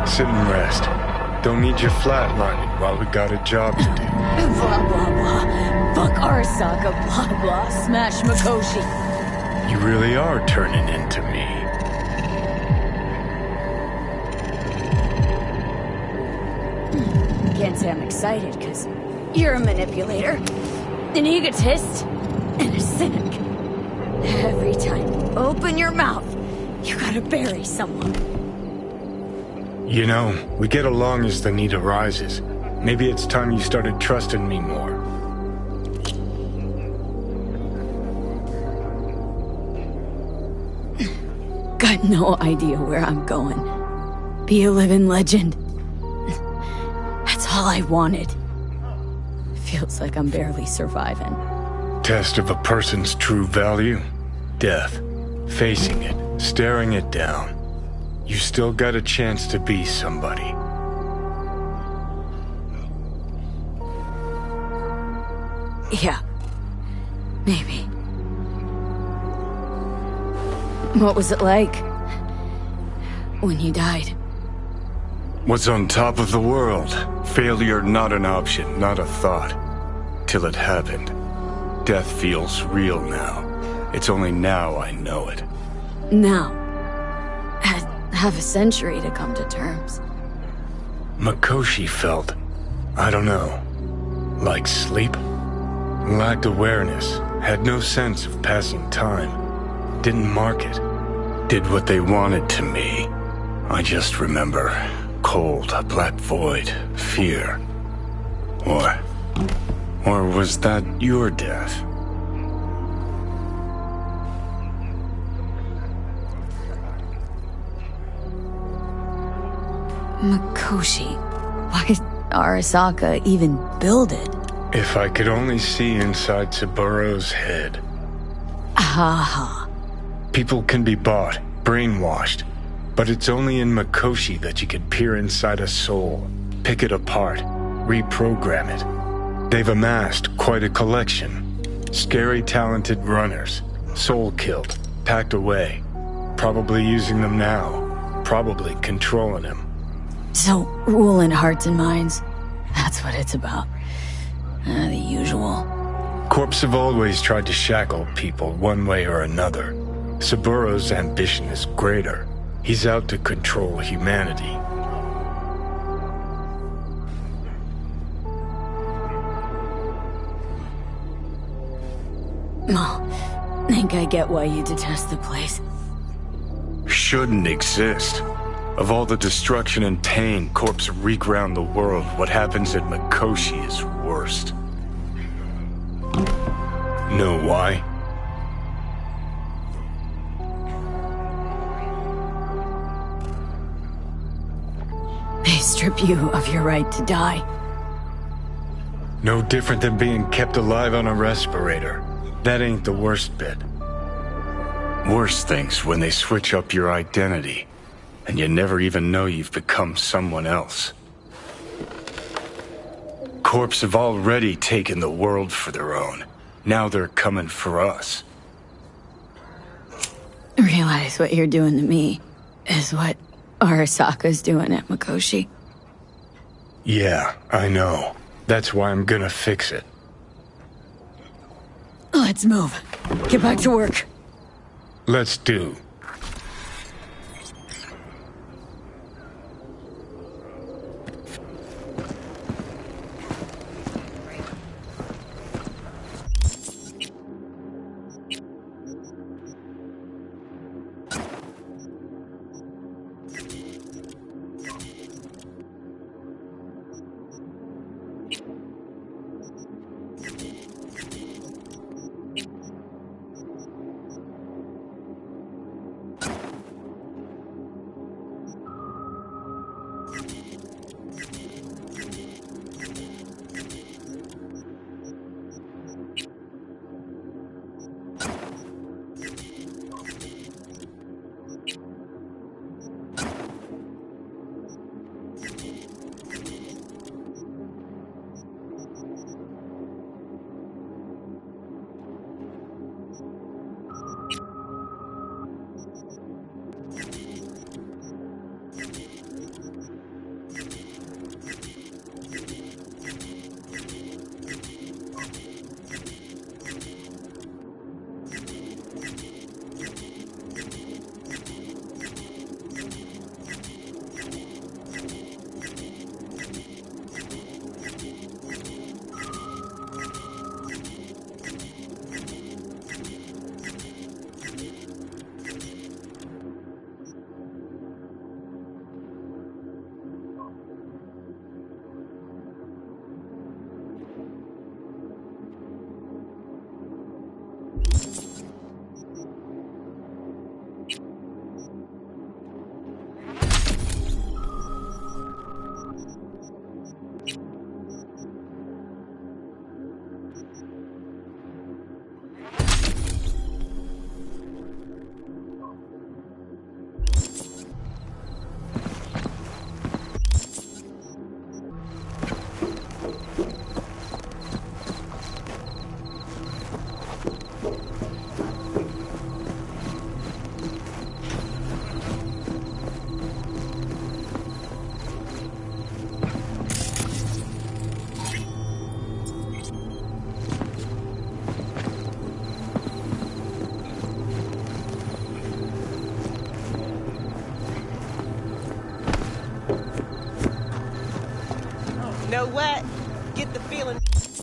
Sit and rest. Don't need you flatlining while we got a job to do. Blah, blah, blah. Fuck Arasaka, blah, blah. Smash Mikoshi. You really are turning into me. Can't say I'm excited, because you're a manipulator, an egotist, and a cynic. Every time you open your mouth, you gotta bury someone. You know, we get along as the need arises. Maybe it's time you started trusting me more. Got no idea where I'm going. Be a living legend. That's all I wanted. Feels like I'm barely surviving. Test of a person's true value? Death. Facing it, staring it down. You still got a chance to be somebody. Yeah. Maybe. What was it like when you died? Was on top of the world. Failure not an option, not a thought. Till it happened. Death feels real now. It's only now I know it. Now. Had half a century to come to terms. Mikoshi felt, I don't know, like sleep? Lacked awareness, had no sense of passing time. Didn't mark it. Did what they wanted to me. I just remember cold, a black void, fear. Or was that your death? Mikoshi. Why did Arasaka even build it? If I could only see inside Saburo's head. Ha. People can be bought, brainwashed, but it's only in Mikoshi that you can peer inside a soul, pick it apart, reprogram it. They've amassed quite a collection. Scary talented runners, soul-killed, packed away. Probably using them now, probably controlling them. So, ruling hearts and minds, that's what it's about. The usual. Corps have always tried to shackle people one way or another. Saburo's ambition is greater. He's out to control humanity. Oh, think I get why you detest the place. Shouldn't exist. Of all the destruction and pain Corps wreak round the world, what happens at Mikoshi is worst. Know why? They strip you of your right to die. No different than being kept alive on a respirator. That ain't the worst bit. Worst things when they switch up your identity, and you never even know you've become someone else. Corps have already taken the world for their own. Now they're coming for us. Realize what you're doing to me is what Arasaka's doing at Mikoshi. Yeah, I know. That's why I'm gonna fix it. Let's move. Get back to work. Let's do. know what? Get the feeling.